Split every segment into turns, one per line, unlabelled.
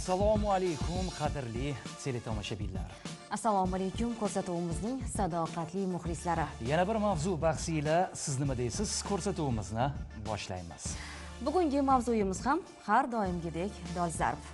Assalomu alaykum qadrli teletomoshabinlar.
Assalomu alaykum ko'rsatuvimizning sadoqatli muxlislari.
Yana bir mavzu bahsiyle siz nima deysiz ko'rsatuvimizni boshlaymiz.
Bugungi mavzuyimiz ham har doimgidek dolzarb.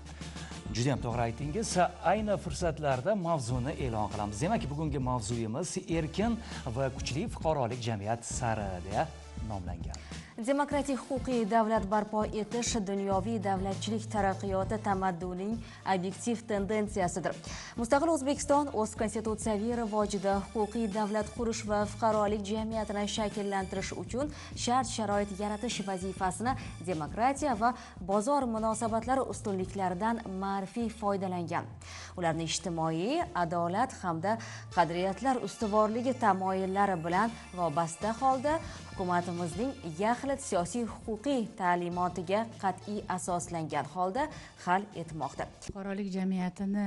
Juda ham to'g'ri aytdingiz. Ayni fursatlarda mavzuni e'lon qilamiz. Demak, bugungi mavzuyimiz erkin va kuchli fuqarolik jamiyat sari deya nomlangan.
Demokratik huquqiy davlat barpo etish dunyoviy davlatchilik taraqqiyoti tamadduning obyektiv tendensiyasidir. Mustaqil O'zbekiston o'z konstitutsiyaviy rivojida huquqiy davlat qurish va fuqarolik jamiyatini shakllantirish uchun shart-sharoit yaratish vazifasini demokratiya va bozor munosabatlari ustunliklaridan ma'rifiy foydalangan. Ularni ijtimoiy adolat hamda qadriyatlar ustuvorligi tamoyillari bilan vobasta holda hukumatimizning yaxlit siyosiy huquqiy ta'limotiga qat'iy asoslangan holda hal etmoqda.
Fuqarolik jamiyatini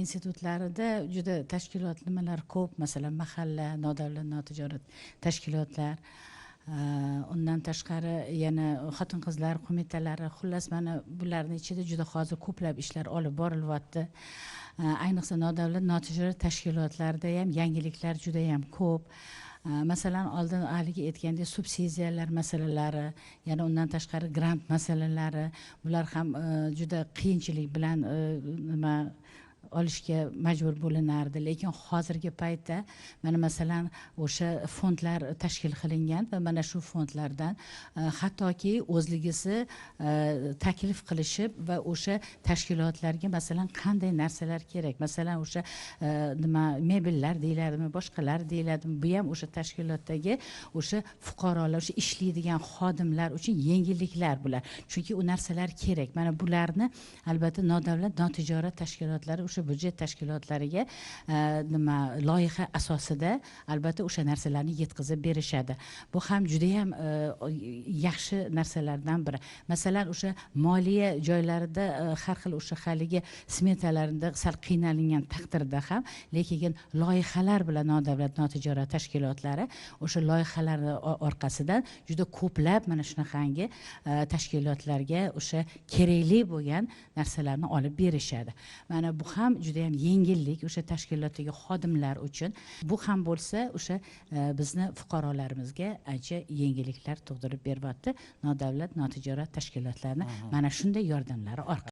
institutlarida juda tashkilot nimalar ko'p, masalan mahalla, nodavlat notijorat tashkilotlar, undan tashqari yana xotin-qizlar qo'mitalari, xullas mana bularning ichida juda hozir ko'plab ishlar olib borilyapti. Ayniqsa nodavlat notijorat tashkilotlarida ham yangiliklar juda ham ko'p. Masalan, oldin haligi aytgandek subsidiyalar masalalari, yana undan tashqari grant masalalari, bular ham juda qiyinchilik bilan nima olishga majbur bo'linardi, lekin hozirgi paytda mana masalan o'sha fondlar tashkil qilingan va mana shu fondlardan hattoki o'zligisi taklif qilishib va o'sha tashkilotlarga masalan qanday narsalar kerak, masalan o'sha nima mebellar deyiladimi, boshqalar deyiladimi, bu ham o'sha tashkilotdagi o'sha fuqarolar, o'sha ishlaydigan xodimlar uchun yengilliklar bular, chunki u narsalar kerak. Mana bularni albatta nodavlat notijorat tashkilotlari o'sha budjet tashkilotlariga nima loyiha asosida albatta o'sha narsalarni yetkazib berishadi. Bu ham juda ham yaxshi narsalardan biri. Masalan, o'sha moliya joylarida har xil o'sha haligi smetalarida sal qiynalingan taqdirda ham, lekin loyihalar bilan nodavlat notijorat tashkilotlari o'sha loyihalar orqasidan juda ko'plab mana shunaqangi tashkilotlarga o'sha kerakli bo'lgan narsalarni olib berishadi. Mana bu ham juda ham yengillik o'sha tashkilotdagi xodimlar uchun. Bu ham bo'lsa o'sha bizni fuqarolarimizga ancha yengilliklar tug'dirib beryapti nodavlat notijorat tashkilotlarni mana shunday yordamlari orqali.